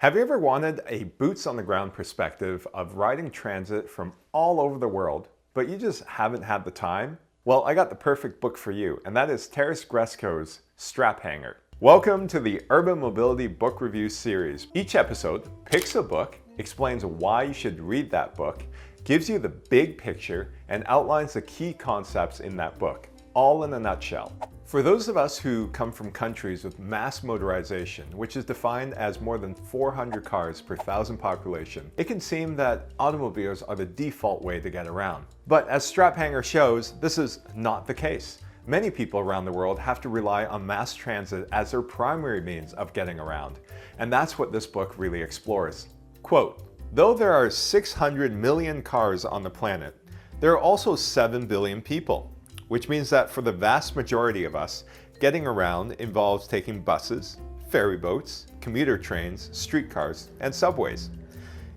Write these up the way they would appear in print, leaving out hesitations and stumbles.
Have you ever wanted a boots on the ground perspective of riding transit from all over the world, but you just haven't had the time? Well, I got the perfect book for you, and that is Taras Grescoe's Straphanger. Welcome to the Urban Mobility Book Review series. Each episode picks a book, explains why you should read that book, gives you the big picture, and outlines the key concepts in that book, all in a nutshell. For those of us who come from countries with mass motorization, which is defined as more than 400 cars per thousand population, it can seem that automobiles are the default way to get around. But as Straphanger shows, this is not the case. Many people around the world have to rely on mass transit as their primary means of getting around. And that's what this book really explores. Quote, "Though there are 600 million cars on the planet, there are also 7 billion people. Which means that for the vast majority of us, getting around involves taking buses, ferry boats, commuter trains, streetcars, and subways.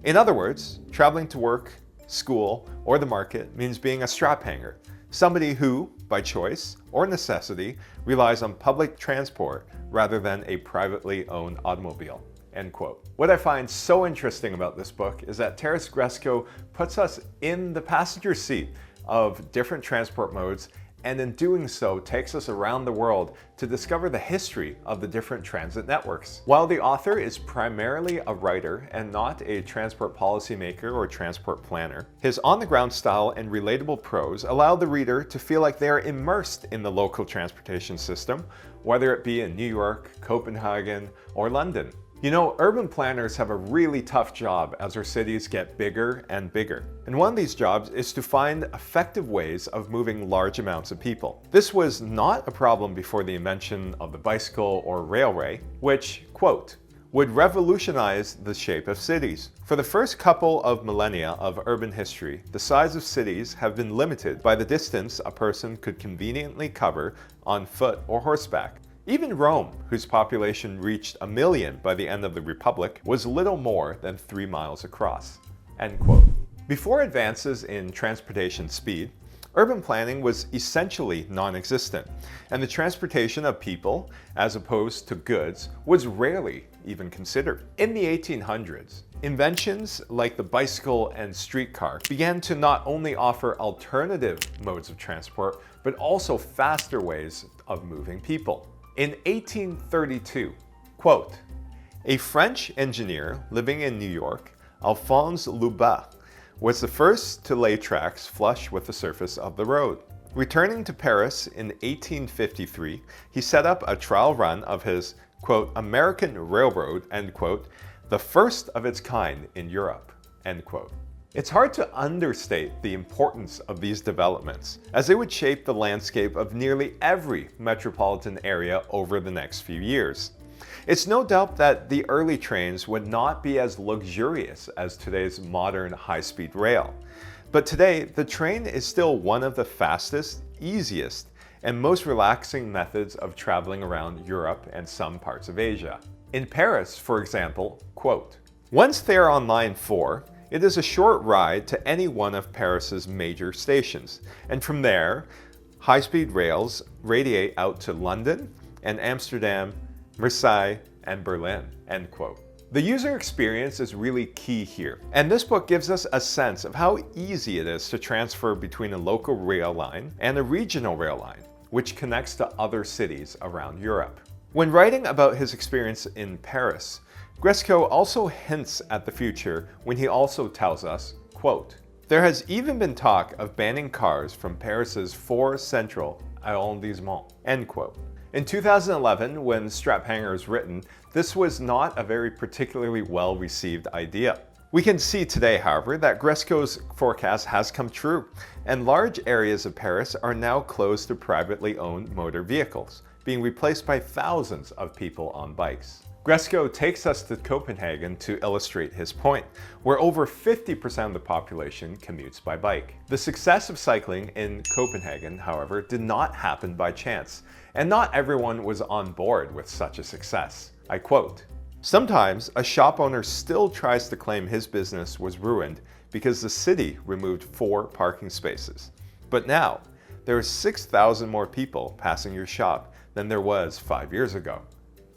In other words, traveling to work, school, or the market means being a straphanger, somebody who, by choice or necessity, relies on public transport rather than a privately owned automobile." End quote. What I find so interesting about this book is that Taras Grescoe puts us in the passenger seat of different transport modes, and in doing so takes us around the world to discover the history of the different transit networks. While the author is primarily a writer and not a transport policymaker or transport planner, his on-the-ground style and relatable prose allow the reader to feel like they are immersed in the local transportation system, whether it be in New York, Copenhagen, or London. You know, urban planners have a really tough job as our cities get bigger and bigger. And one of these jobs is to find effective ways of moving large amounts of people. This was not a problem before the invention of the bicycle or railway, which, quote, would revolutionize the shape of cities. For the first couple of millennia of urban history, the size of cities have been limited by the distance a person could conveniently cover on foot or horseback. Even Rome, whose population reached 1 million by the end of the Republic, was little more than 3 miles across. End quote. Before advances in transportation speed, urban planning was essentially non-existent, and the transportation of people, as opposed to goods, was rarely even considered. In the 1800s, inventions like the bicycle and streetcar began to not only offer alternative modes of transport, but also faster ways of moving people. In 1832, quote, "A French engineer living in New York, Alphonse Lubin, was the first to lay tracks flush with the surface of the road. Returning to Paris in 1853, he set up a trial run of his, quote, American railroad, end quote, the first of its kind in Europe," end quote. It's hard to understate the importance of these developments, as they would shape the landscape of nearly every metropolitan area over the next few years. It's no doubt that the early trains would not be as luxurious as today's modern high-speed rail. But today, the train is still one of the fastest, easiest, and most relaxing methods of traveling around Europe and some parts of Asia. In Paris, for example, quote, "Once they are on line 4, it is a short ride to any one of Paris's major stations, and from there, high-speed rails radiate out to London and Amsterdam, Marseille, and Berlin," end quote. The user experience is really key here, and this book gives us a sense of how easy it is to transfer between a local rail line and a regional rail line, which connects to other cities around Europe. When writing about his experience in Paris, Grescoe also hints at the future when he also tells us, quote, "There has even been talk of banning cars from Paris's 4 central arrondissements," end quote. In 2011, when Straphanger was written, this was not a very particularly well-received idea. We can see today, however, that Grescoe's forecast has come true, and large areas of Paris are now closed to privately owned motor vehicles, being replaced by thousands of people on bikes. Grescoe takes us to Copenhagen to illustrate his point, where over 50% of the population commutes by bike. The success of cycling in Copenhagen, however, did not happen by chance, and not everyone was on board with such a success. I quote, "Sometimes a shop owner still tries to claim his business was ruined because the city removed 4 parking spaces. But now, there are 6,000 more people passing your shop than there was 5 years ago,"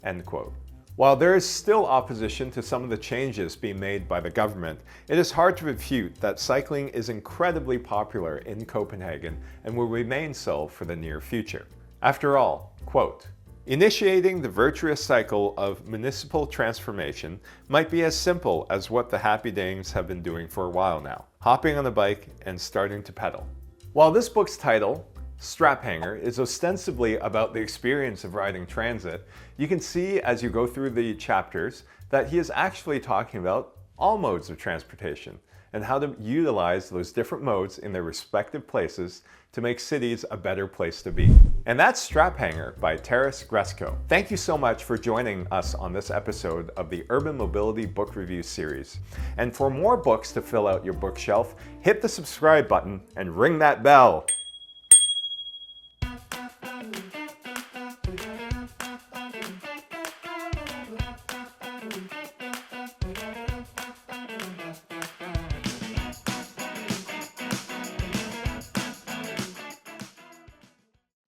end quote. While there is still opposition to some of the changes being made by the government, it is hard to refute that cycling is incredibly popular in Copenhagen and will remain so for the near future. After all, quote, initiating the virtuous cycle of municipal transformation might be as simple as what the Happy Danes have been doing for a while now, hopping on a bike and starting to pedal. While this book's title, Straphanger, is ostensibly about the experience of riding transit, you can see as you go through the chapters that he is actually talking about all modes of transportation and how to utilize those different modes in their respective places to make cities a better place to be. And that's Straphanger by Taras Grescoe. Thank you so much for joining us on this episode of the Urban Mobility Book Review series. And for more books to fill out your bookshelf, hit the subscribe button and ring that bell.